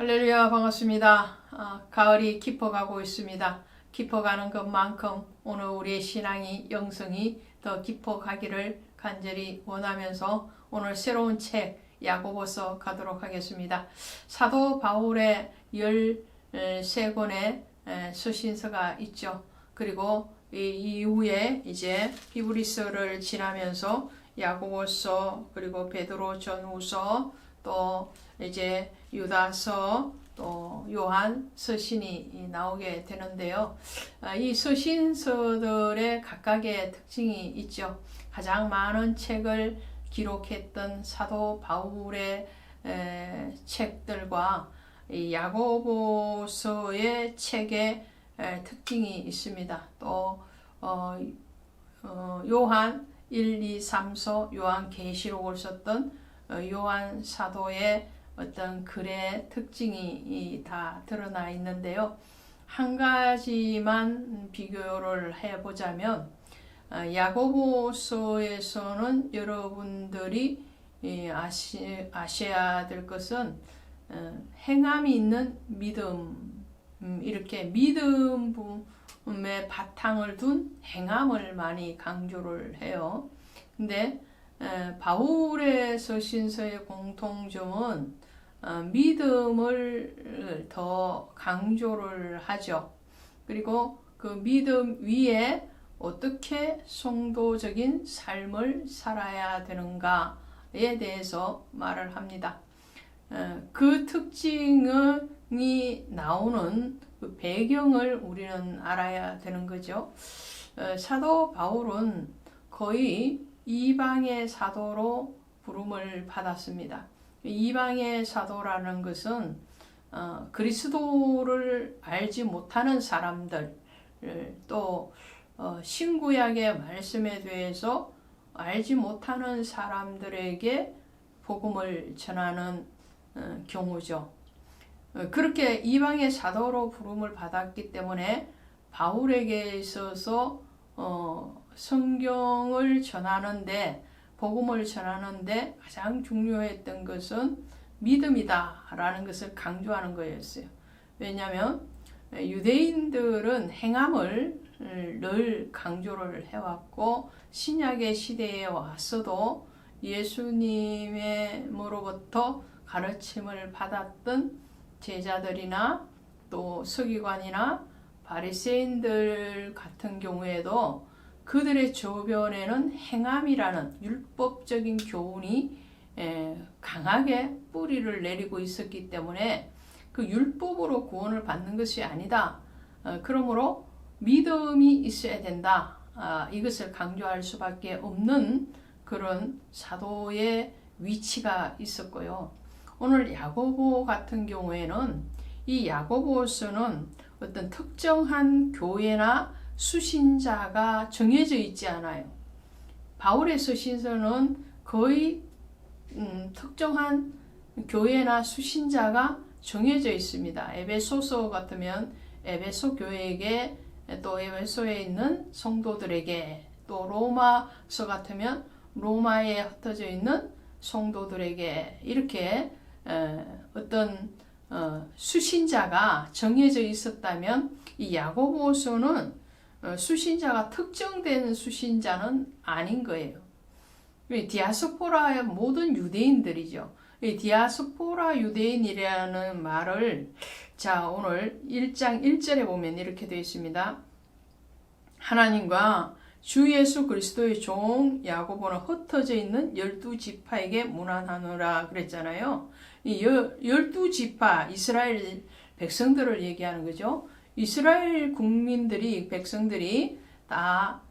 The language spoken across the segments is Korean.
할렐루야, 반갑습니다. 가을이 깊어가고 있습니다. 깊어가는 것만큼 오늘 우리의 신앙이 영성이 더 깊어가기를 간절히 원하면서 오늘 새로운 책 야고보서 가도록 하겠습니다. 사도 바울의 13권의 서신서가 있죠. 그리고 이 이후에 이제 히브리서를 지나면서 야고보서, 그리고 베드로 전후서, 또 이제 유다서, 또 요한 서신이 나오게 되는데요. 이 서신서들의 각각의 특징이 있죠. 가장 많은 책을 기록했던 사도 바울의 책들과 이 야고보서의 책의 특징이 있습니다. 또 요한 1, 2, 3서 요한 계시록을 썼던 요한 사도의 어떤 글의 특징이 다 드러나 있는데요. 한 가지만 비교를 해보자면 야고보서에서는 여러분들이 아셔야 될 것은 행함이 있는 믿음, 이렇게 믿음의 바탕을 둔 행함을 많이 강조를 해요. 근데 바울의 서신서의 공통점은 믿음을 더 강조를 하죠. 그리고 그 믿음 위에 어떻게 성도적인 삶을 살아야 되는가에 대해서 말을 합니다. 그 특징이 나오는 그 배경을 우리는 알아야 되는 거죠. 사도 바울은 거의 이방의 사도로 부름을 받았습니다. 이방의 사도라는 것은 그리스도를 알지 못하는 사람들, 또 신구약의 말씀에 대해서 알지 못하는 사람들에게 복음을 전하는 경우죠. 그렇게 이방의 사도로 부름을 받았기 때문에 바울에게 있어서 성경을 전하는데, 복음을 전하는데 가장 중요했던 것은 믿음이다라는 것을 강조하는 거였어요. 왜냐하면 유대인들은 행함을 늘 강조를 해왔고, 신약의 시대에 왔어도 예수님으로부터 가르침을 받았던 제자들이나 또 서기관이나 바리새인들 같은 경우에도 그들의 주변에는 행함이라는 율법적인 교훈이 강하게 뿌리를 내리고 있었기 때문에 그 율법으로 구원을 받는 것이 아니다. 그러므로 믿음이 있어야 된다. 이것을 강조할 수밖에 없는 그런 사도의 위치가 있었고요. 오늘 야고보 같은 경우에는 이 야고보서는 어떤 특정한 교회나 수신자가 정해져 있지 않아요. 바울의 서신서는 거의 특정한 교회나 수신자가 정해져 있습니다. 에베소서 같으면 에베소 교회에게, 또 에베소에 있는 성도들에게, 또 로마서 같으면 로마에 흩어져 있는 성도들에게, 이렇게 어떤 수신자가 정해져 있었다면 이 야고보서는 수신자가 특정된 수신자는 아닌 거예요. 디아스포라의 모든 유대인들이죠. 디아스포라 유대인이라는 말을 오늘 1장 1절에 보면 이렇게 되어 있습니다. 하나님과 주 예수 그리스도의 종 야고보는 흩어져 있는 12지파에게 문안하노라 그랬잖아요. 이 12지파 이스라엘 백성들을 얘기하는 거죠. 이스라엘 국민들이, 백성들이 다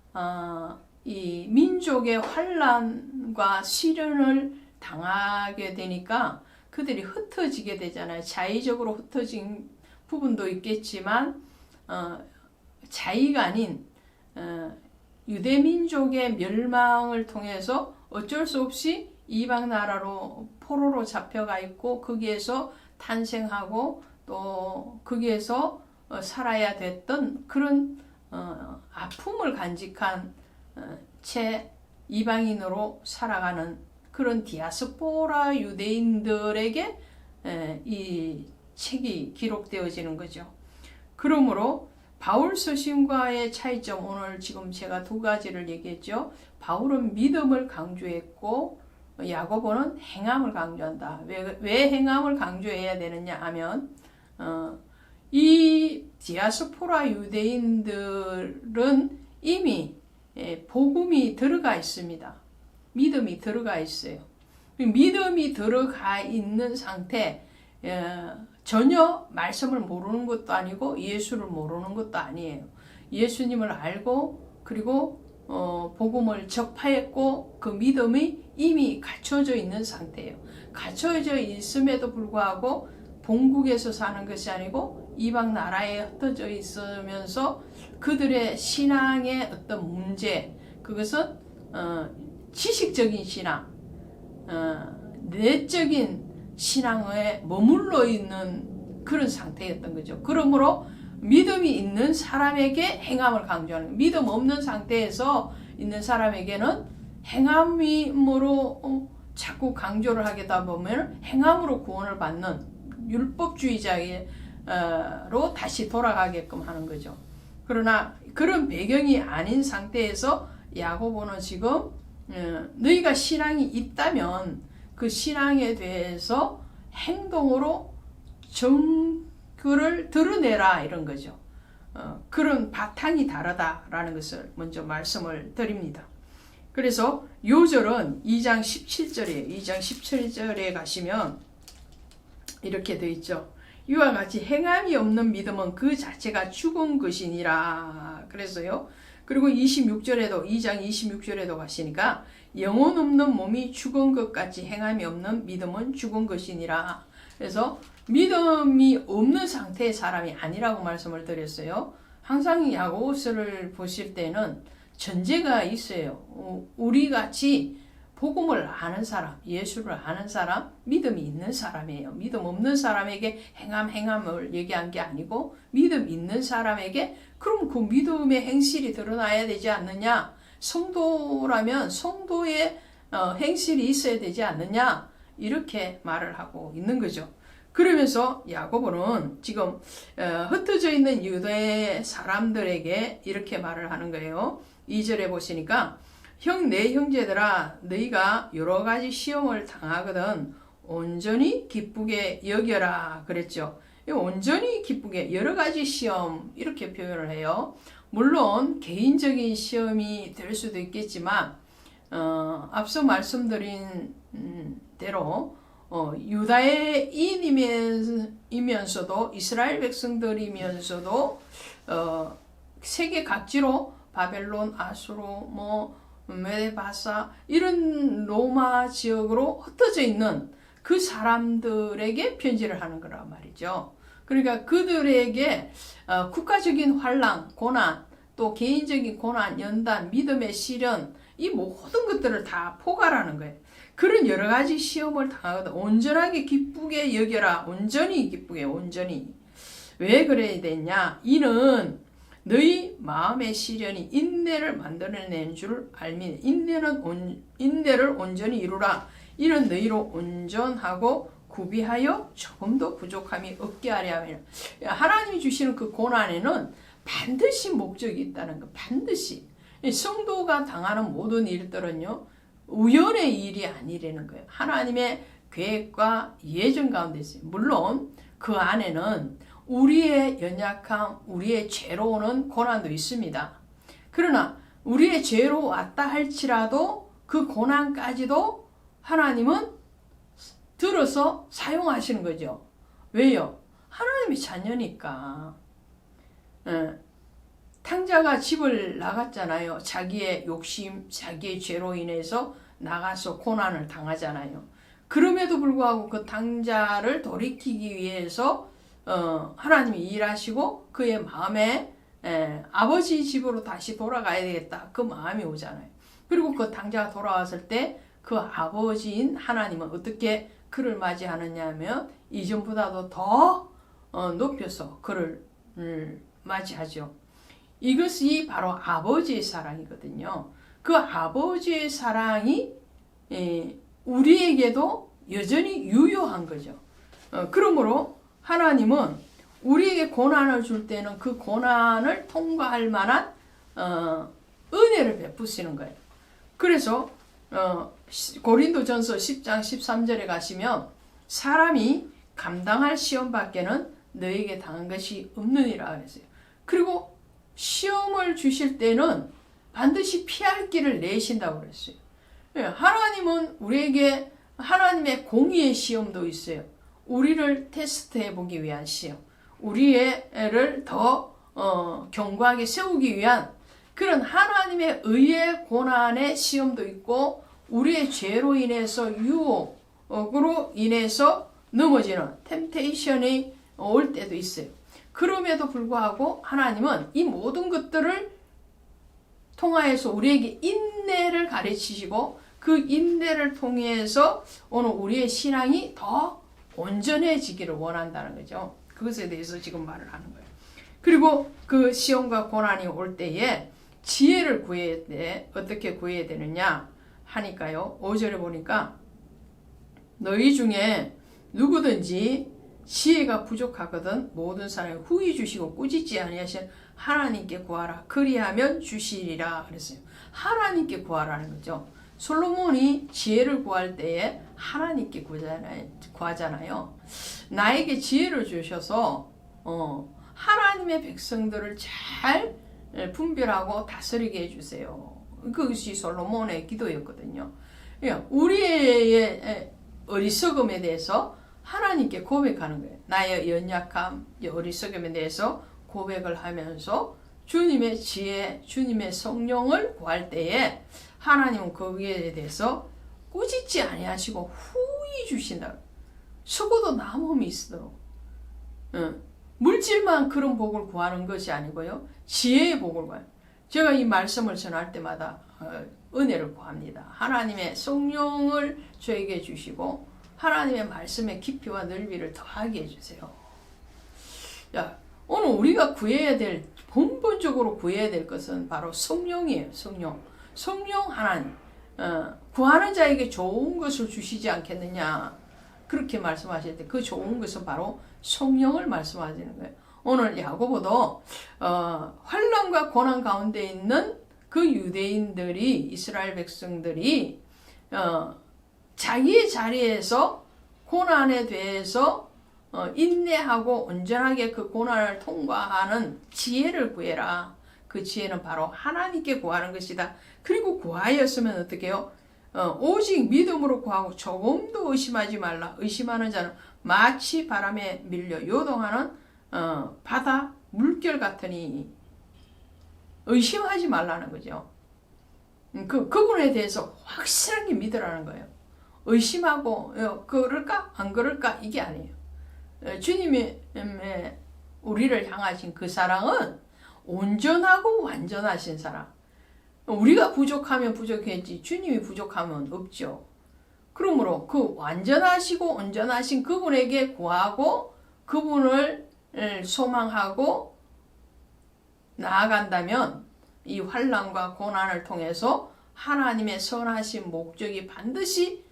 이 민족의 환난과 시련을 당하게 되니까 그들이 흩어지게 되잖아요. 자의적으로 흩어진 부분도 있겠지만 자의가 아닌 유대민족의 멸망을 통해서 어쩔 수 없이 이방 나라로 포로로 잡혀가 있고, 거기에서 탄생하고 또 거기에서 살아야 됐던 그런 아픔을 간직한 채 이방인으로 살아가는 그런 디아스포라 유대인들에게 이 책이 기록되어지는 거죠. 그러므로 바울 서신과의 차이점, 오늘 지금 제가 두 가지를 얘기했죠. 바울은 믿음을 강조했고 야고보는 행함을 강조한다. 왜 행함을 강조해야 되느냐 하면 이 디아스포라 유대인들은 이미 복음이 들어가 있습니다. 믿음이 들어가 있어요. 믿음이 들어가 있는 상태, 전혀 말씀을 모르는 것도 아니고 예수를 모르는 것도 아니에요. 예수님을 알고 그리고 복음을 접하였고 그 믿음이 이미 갖춰져 있는 상태예요. 갖춰져 있음에도 불구하고 본국에서 사는 것이 아니고 이방 나라에 흩어져 있으면서 그들의 신앙의 어떤 문제, 그것은 지식적인 신앙, 내적인 신앙에 머물러 있는 그런 상태였던 거죠. 그러므로 믿음이 있는 사람에게 행함을 강조하는 거예요. 믿음 없는 상태에서 있는 사람에게는 행함으로 자꾸 강조를 하게다 보면 행함으로 구원을 받는 율법주의자로 다시 돌아가게끔 하는 거죠. 그러나 그런 배경이 아닌 상태에서 야고보는 지금 너희가 신앙이 있다면 그 신앙에 대해서 행동으로 증거를 드러내라 이런 거죠. 그런 바탕이 다르다라는 것을 먼저 말씀을 드립니다. 그래서 요절은 2장 17절에 2장 17절에 가시면 이렇게 되어 있죠. 이와 같이 행함이 없는 믿음은 그 자체가 죽은 것이니라. 그래서요. 그리고 26절에도 2장 26절에도 가시니까 영혼 없는 몸이 죽은 것 같이 행함이 없는 믿음은 죽은 것이니라. 그래서 믿음이 없는 상태의 사람이 아니라고 말씀을 드렸어요. 항상 야고보서를 보실 때는 전제가 있어요. 우리 같이 복음을 아는 사람, 예수를 아는 사람, 믿음이 있는 사람이에요. 믿음 없는 사람에게 행함을 얘기한 게 아니고 믿음 있는 사람에게 그럼 그 믿음의 행실이 드러나야 되지 않느냐? 성도라면 성도의 행실이 있어야 되지 않느냐? 이렇게 말을 하고 있는 거죠. 그러면서 야고보는 지금 흩어져 있는 유대 사람들에게 이렇게 말을 하는 거예요. 2절에 보시니까 내 형제들아 너희가 여러 가지 시험을 당하거든 온전히 기쁘게 여겨라 그랬죠. 온전히 기쁘게 여러 가지 시험 이렇게 표현을 해요. 물론 개인적인 시험이 될 수도 있겠지만 앞서 말씀드린 대로 유다인이면서도 이스라엘 백성들이면서도 세계 각지로 바벨론, 아수르, 메데바사 이런 로마 지역으로 흩어져 있는 그 사람들에게 편지를 하는 거란 말이죠. 그러니까 그들에게 국가적인 환난, 고난, 또 개인적인 고난, 연단, 믿음의 시련 이 모든 것들을 다 포괄하는 거예요. 그런 여러 가지 시험을 당하거든 온전하게 기쁘게 여겨라. 온전히 기쁘게 온전히. 왜 그래야 되냐? 이는 너희 마음의 시련이 인내를 만들어낸 줄 알미. 인내를 온전히 이루라. 이는 너희로 온전하고 구비하여 조금도 부족함이 없게 하려 함이라. 하나님이 주시는 그 고난에는 반드시 목적이 있다는 거. 반드시. 성도가 당하는 모든 일들은요. 우연의 일이 아니라는 거예요. 하나님의 계획과 예정 가운데 있어요. 물론 그 안에는 우리의 연약함, 우리의 죄로 오는 고난도 있습니다. 그러나 우리의 죄로 왔다 할지라도 그 고난까지도 하나님은 들어서 사용하시는 거죠. 왜요? 하나님의 자녀니까. 탕자가 집을 나갔잖아요. 자기의 욕심, 자기의 죄로 인해서 나가서 고난을 당하잖아요. 그럼에도 불구하고 그 탕자를 돌이키기 위해서 하나님이 일하시고 그의 마음에 아버지 집으로 다시 돌아가야 되겠다. 그 마음이 오잖아요. 그리고 그 탕자가 돌아왔을 때 그 아버지인 하나님은 어떻게 그를 맞이하느냐 하면 이전보다도 더 높여서 그를 맞이하죠. 이것이 바로 아버지의 사랑이거든요. 그 아버지의 사랑이 우리에게도 여전히 유효한 거죠. 그러므로 하나님은 우리에게 고난을 줄 때는 그 고난을 통과할 만한 은혜를 베푸시는 거예요. 그래서 고린도전서 10장 13절에 가시면 사람이 감당할 시험 밖에는 너에게 당한 것이 없느니라 그랬어요. 그리고 시험을 주실 때는 반드시 피할 길을 내신다고 그랬어요. 하나님은 우리에게 하나님의 공의의 시험도 있어요. 우리를 테스트해 보기 위한 시험, 우리를 더 견고하게 세우기 위한 그런 하나님의 의의 고난의 시험도 있고, 우리의 죄로 인해서 유혹으로 인해서 넘어지는 템테이션이 올 때도 있어요. 그럼에도 불구하고 하나님은 이 모든 것들을 통하여서 우리에게 인내를 가르치시고, 그 인내를 통해서 오늘 우리의 신앙이 더 온전해지기를 원한다는 거죠. 그것에 대해서 지금 말을 하는 거예요. 그리고 그 시험과 고난이 올 때에 지혜를 구해야 돼. 어떻게 구해야 되느냐 하니까요. 5절에 보니까 너희 중에 누구든지 지혜가 부족하거든 모든 사람에 후히 주시고 꾸짖지 아니하신 하나님께 구하라. 그리하면 주시리라 그랬어요. 하나님께 구하라는 거죠. 솔로몬이 지혜를 구할 때에 하나님께 구하잖아요. 나에게 지혜를 주셔서 하나님의 백성들을 잘 분별하고 다스리게 해주세요. 그것이 솔로몬의 기도였거든요. 우리의 어리석음에 대해서 하나님께 고백하는 거예요. 나의 연약함, 어리석음에 대해서 고백을 하면서 주님의 지혜, 주님의 성령을 구할 때에 하나님은 거기에 대해서 꾸짖지 아니하시고 후히 주신다. 수고도 남음이 있도록. 물질만 그런 복을 구하는 것이 아니고요. 지혜의 복을 구해요. 제가 이 말씀을 전할 때마다 은혜를 구합니다. 하나님의 성령을 저에게 주시고 하나님의 말씀의 깊이와 넓이를 더하게 해주세요. 자, 오늘 우리가 구해야 될, 근본적으로 구해야 될 것은 바로 성령이에요. 성령 하나님. 구하는 자에게 좋은 것을 주시지 않겠느냐. 그렇게 말씀하실 때 그 좋은 것은 바로 성령을 말씀하시는 거예요. 오늘 야고보도 환난과 고난 가운데 있는 그 유대인들이, 이스라엘 백성들이 자기의 자리에서 고난에 대해서 인내하고 온전하게 그 고난을 통과하는 지혜를 구해라. 그 지혜는 바로 하나님께 구하는 것이다. 그리고 구하였으면 어떻게 해요? 오직 믿음으로 구하고 조금도 의심하지 말라. 의심하는 자는 마치 바람에 밀려 요동하는 바다 물결 같으니. 의심하지 말라는 거죠. 그분에 대해서 확실하게 믿으라는 거예요. 의심하고 그럴까 안 그럴까 이게 아니에요. 주님이 우리를 향하신 그 사랑은 온전하고 완전하신 사랑. 우리가 부족하면 부족했지 주님이 부족하면 없죠. 그러므로 그 완전하시고 온전하신 그분에게 구하고 그분을 소망하고 나아간다면 이 환난과 고난을 통해서 하나님의 선하신 목적이 반드시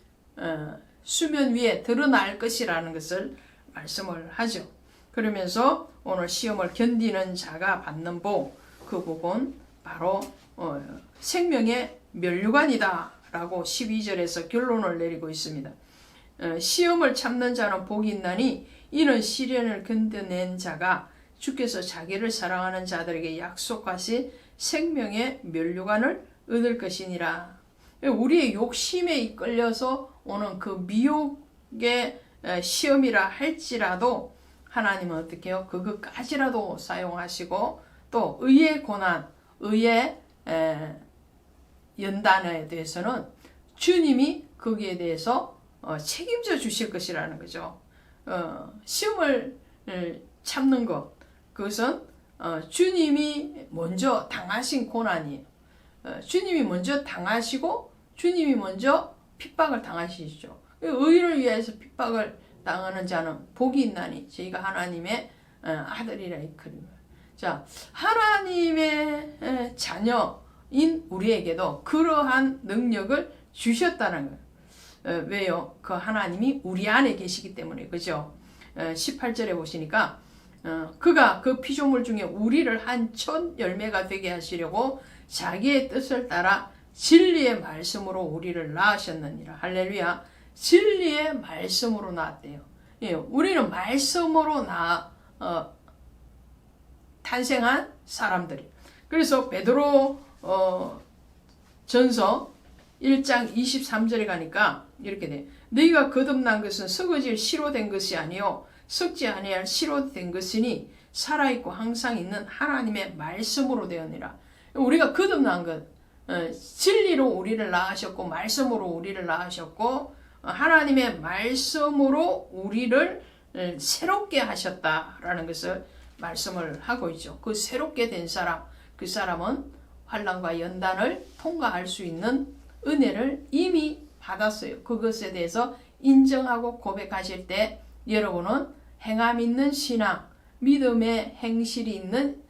수면 위에 드러날 것이라는 것을 말씀을 하죠. 그러면서 오늘 시험을 견디는 자가 받는 복, 그 복은 바로 생명의 면류관이다 라고 12절에서 결론을 내리고 있습니다. 시험을 참는 자는 복이 있나니 이는 시련을 견뎌낸 자가 주께서 자기를 사랑하는 자들에게 약속하신 생명의 면류관을 얻을 것이니라. 우리의 욕심에 이끌려서 오는 그 미혹의 시험이라 할지라도 하나님은 어떻게 해요? 그것까지라도 사용하시고 또 의의 고난, 의의 연단에 대해서는 주님이 거기에 대해서 책임져 주실 것이라는 거죠. 시험을 참는 것, 그것은 주님이 먼저 당하신 고난이에요. 주님이 먼저 당하시고 주님이 먼저 핍박을 당하시죠. 의를 위해서 핍박을 당하는 자는 복이 있나니 저희가 하나님의 아들이라 이끌입니다. 자, 하나님의 자녀인 우리에게도 그러한 능력을 주셨다는 거예요. 왜요? 그 하나님이 우리 안에 계시기 때문에, 그죠? 18절에 보시니까 그가 그 피조물 중에 우리를 한 첫 열매가 되게 하시려고 자기의 뜻을 따라 진리의 말씀으로 우리를 낳으셨느니라. 할렐루야. 진리의 말씀으로 낳았대요. 예, 우리는 말씀으로 탄생한 사람들이. 그래서 베드로 전서 1장 23절에 가니까 이렇게 돼. 너희가 거듭난 것은 썩어질 씨로 된 것이 아니요 썩지 아니할 씨로 된 것이니 살아있고 항상 있는 하나님의 말씀으로 되었니라. 우리가 거듭난 것, 진리로 우리를 낳으셨고 말씀으로 우리를 낳으셨고 하나님의 말씀으로 우리를 새롭게 하셨다라는 것을 말씀을 하고 있죠. 그 새롭게 된 사람, 그 사람은 환난과 연단을 통과할 수 있는 은혜를 이미 받았어요. 그것에 대해서 인정하고 고백하실 때 여러분은 행함 있는 신앙, 믿음의 행실이 있는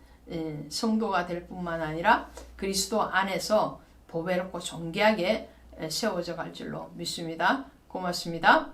성도가 될 뿐만 아니라 그리스도 안에서 보배롭고 존귀하게 세워져 갈 줄로 믿습니다. 고맙습니다.